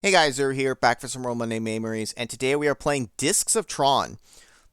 Hey guys, Zer here, back for some more Monday MAMEories, and today we are playing Discs of Tron.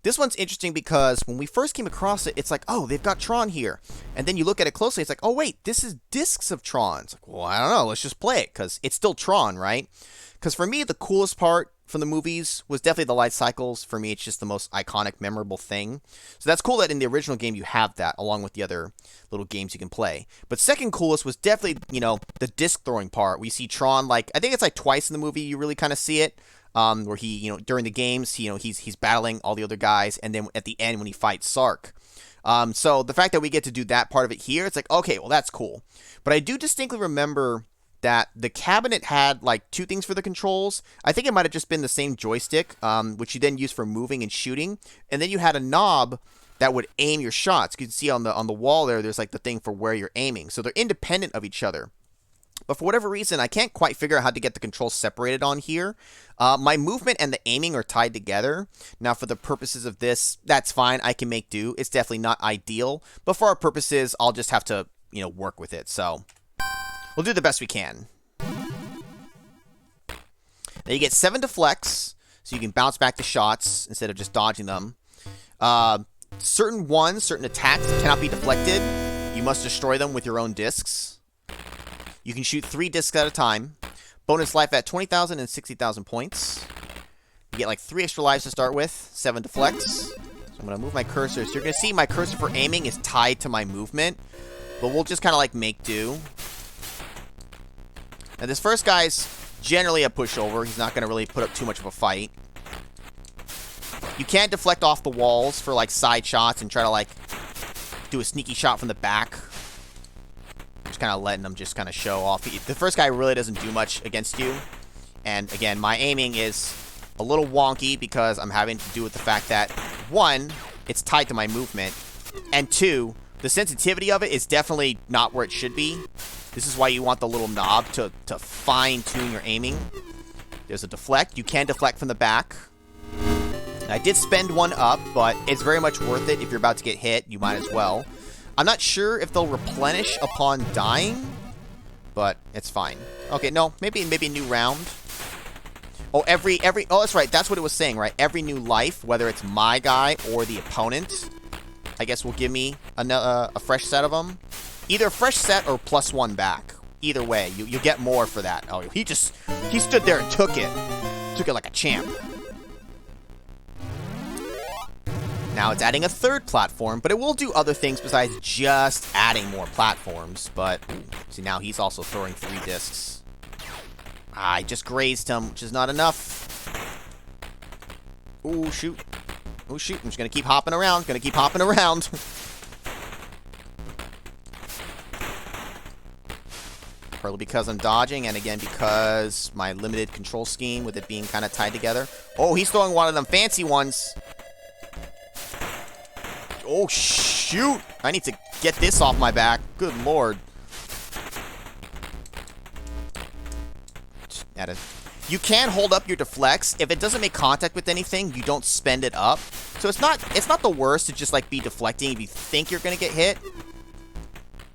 This one's interesting because when we first came across it, it's like, oh, they've got Tron here. And then you look at it closely, it's like, oh wait, this is Discs of Tron. It's like, well, I don't know, let's just play it, because it's still Tron, right? Because for me, the coolest part from the movies was definitely the light cycles. For me, it's just the most iconic, memorable thing. So that's cool that in the original game you have that, along with the other little games you can play. But second coolest was definitely, the disc throwing part. We see Tron, like, I think it's like twice in the movie you really kind of see it. Where he, during the games, he's battling all the other guys, and then at the end when he fights Sark. So the fact that we get to do that part of it here, it's like, okay, well, that's cool. But I do distinctly remember that the cabinet had like two things for the controls. I think it might have just been the same joystick, which you then use for moving and shooting. And then you had a knob that would aim your shots. You can see on the wall there's like the thing for where you're aiming. So they're independent of each other. But for whatever reason, I can't quite figure out how to get the controls separated on here. My movement and the aiming are tied together. Now, for the purposes of this, that's fine. I can make do. It's definitely not ideal. But for our purposes, I'll just have to, work with it. So we'll do the best we can. Now you get 7 deflects, so you can bounce back the shots instead of just dodging them. Certain attacks cannot be deflected. You must destroy them with your own discs. You can shoot 3 discs at a time. Bonus life at 20,000 and 60,000 points. You get like 3 extra lives to start with. 7 deflects. So I'm going to move my cursor. So you're going to see my cursor for aiming is tied to my movement. But we'll just kind of like make do. Now this first guy's generally a pushover. He's not going to really put up too much of a fight. You can deflect off the walls for like side shots and try to like do a sneaky shot from the back. Just kind of letting them just kind of show off. The first guy really doesn't do much against you. And again, my aiming is a little wonky because I'm having to do with the fact that, 1, it's tied to my movement, and 2, the sensitivity of it is definitely not where it should be. This is why you want the little knob to fine-tune your aiming. There's a deflect. You can deflect from the back. I did spend 1 up, but it's very much worth it. If you're about to get hit, you might as well. I'm not sure if they'll replenish upon dying, but it's fine. Okay, no, maybe a new round. Oh, oh, that's right. That's what it was saying, right? Every new life, whether it's my guy or the opponent, I guess will give me a fresh set of them. Either a fresh set or +1 back. Either way, you get more for that. Oh, he stood there and took it. Took it like a champ. Now it's adding a 3rd platform, but it will do other things besides just adding more platforms. But, see, now he's also throwing 3 discs. I just grazed him, which is not enough. Ooh, shoot. Oh, shoot. I'm just going to keep hopping around. Partly because I'm dodging, and again because my limited control scheme with it being kind of tied together. Oh, he's throwing one of them fancy ones. Oh, shoot! I need to get this off my back. Good lord. You can hold up your deflects. If it doesn't make contact with anything, you don't spend it up. So it's not the worst to just like be deflecting if you think you're gonna get hit.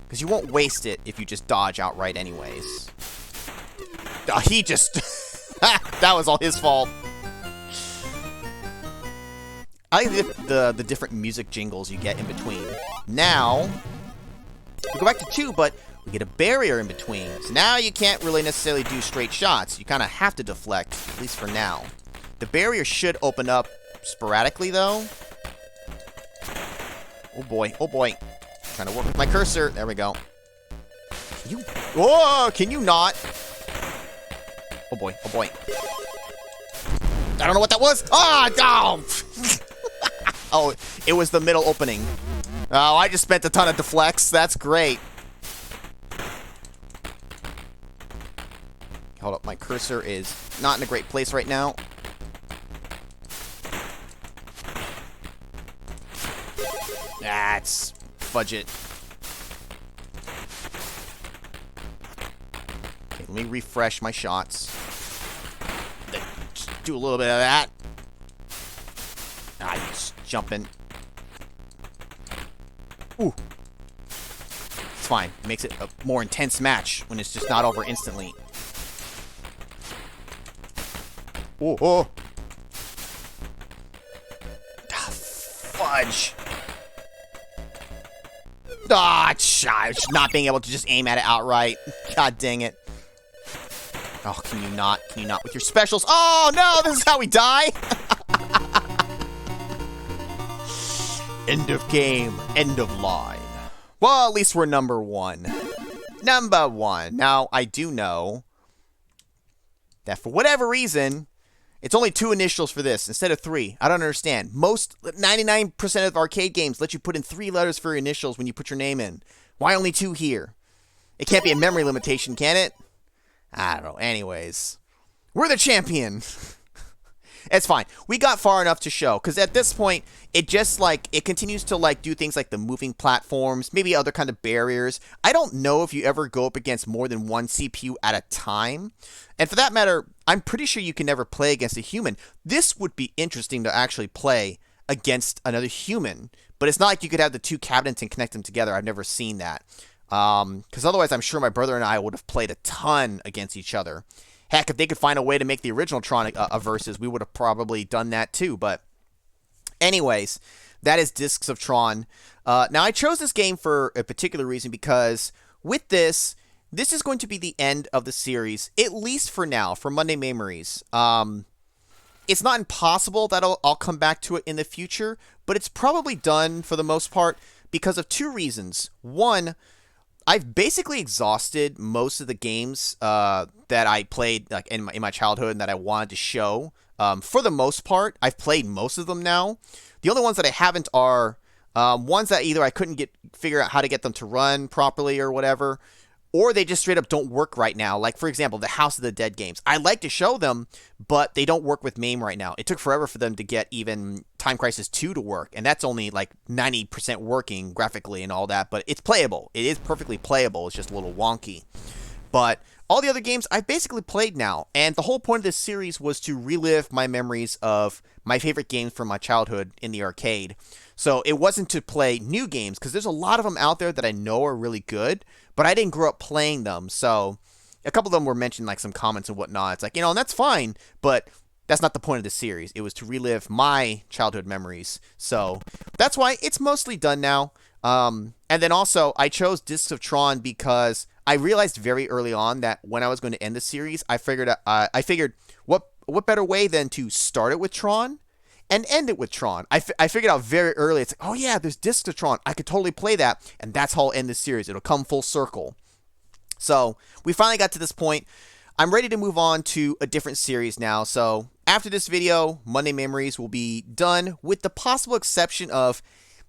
Because you won't waste it if you just dodge outright anyways. He just... that was all his fault. I like the different music jingles you get in between. Now, we go back to 2, but we get a barrier in between. So now you can't really necessarily do straight shots. You kind of have to deflect, at least for now. The barrier should open up sporadically, though. Oh boy, oh boy. Trying to work with my cursor. There we go. Whoa, can you not? Oh boy, oh boy. I don't know what that was. Ah, oh, oh, it was the middle opening. Oh, I just spent a ton of deflects. That's great. Hold up, my cursor is not in a great place right now. That's fudge it. Okay, let me refresh my shots. Just do a little bit of that. Ah, he's jumping. Ooh. It's fine. It makes it a more intense match when it's just not over instantly. oh, oh. Ah, fudge. Ah, not being able to just aim at it outright. God dang it. Oh, can you not? Can you not with your specials? Oh, no, this is how we die. End of game. End of line. Well, at least we're number one. Number one. Now, I do know that for whatever reason, it's only 2 initials for this instead of 3. I don't understand. Most 99% of arcade games let you put in 3 letters for your initials when you put your name in. Why only 2 here? It can't be a memory limitation, can it? I don't know. Anyways, we're the champion. It's fine. We got far enough to show, because at this point, it just, like, it continues to, like, do things like the moving platforms, maybe other kind of barriers. I don't know if you ever go up against more than one CPU at a time. And for that matter, I'm pretty sure you can never play against a human. This would be interesting to actually play against another human, but it's not like you could have the 2 cabinets and connect them together. I've never seen that. Because otherwise, I'm sure my brother and I would have played a ton against each other. Heck, if they could find a way to make the original Tron versus, we would have probably done that too. But anyways, that is Discs of Tron. Now, I chose this game for a particular reason because with this is going to be the end of the series, at least for now, for Monday MAMEories. It's not impossible that I'll come back to it in the future, but it's probably done for the most part because of 2 reasons. One, I've basically exhausted most of the games that I played like in my childhood and that I wanted to show. For the most part, I've played most of them now. The only ones that I haven't are ones that either I couldn't figure out how to get them to run properly or whatever, or they just straight up don't work right now. Like, for example, the House of the Dead games. I like to show them, but they don't work with MAME right now. It took forever for them to get even Time Crisis 2 to work, and that's only like 90% working graphically and all that, but it's playable. It is perfectly playable. It's just a little wonky. But all the other games I've basically played now, and the whole point of this series was to relive my memories of my favorite games from my childhood in the arcade. So it wasn't to play new games, because there's a lot of them out there that I know are really good, but I didn't grow up playing them. So a couple of them were mentioned, like some comments and whatnot. It's like, and that's fine, but that's not the point of the series. It was to relive my childhood memories. So that's why it's mostly done now. And then also, I chose Discs of Tron because I realized very early on that when I was going to end the series, I figured what better way than to start it with Tron and end it with Tron. I figured out very early, it's like, oh yeah, there's Discs of Tron. I could totally play that, and that's how I'll end the series. It'll come full circle. So we finally got to this point. I'm ready to move on to a different series now. So after this video, Monday MAMEories will be done, with the possible exception of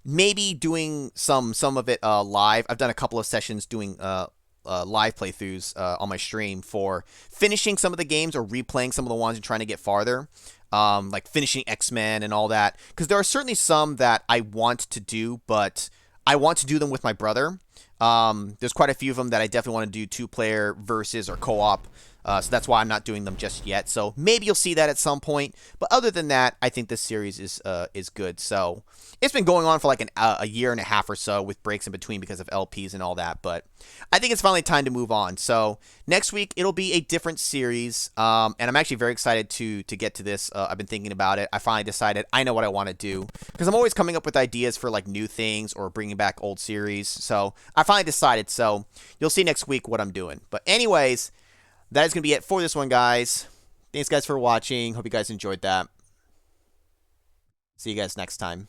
maybe doing some of it live. I've done a couple of sessions doing live playthroughs on my stream for finishing some of the games or replaying some of the ones and trying to get farther. Like finishing X-Men and all that. Because there are certainly some that I want to do, but I want to do them with my brother. There's quite a few of them that I definitely want to do 2-player versus or co-op. So that's why I'm not doing them just yet. So maybe you'll see that at some point. But other than that, I think this series is good. So it's been going on for like a year and a half or so with breaks in between because of LPs and all that. But I think it's finally time to move on. So next week, it'll be a different series. And I'm actually very excited to get to this. I've been thinking about it. I finally decided I know what I want to do. Because I'm always coming up with ideas for like new things or bringing back old series. So I finally decided. So you'll see next week what I'm doing. But anyways, that is going to be it for this one, guys. Thanks, guys, for watching. Hope you guys enjoyed that. See you guys next time.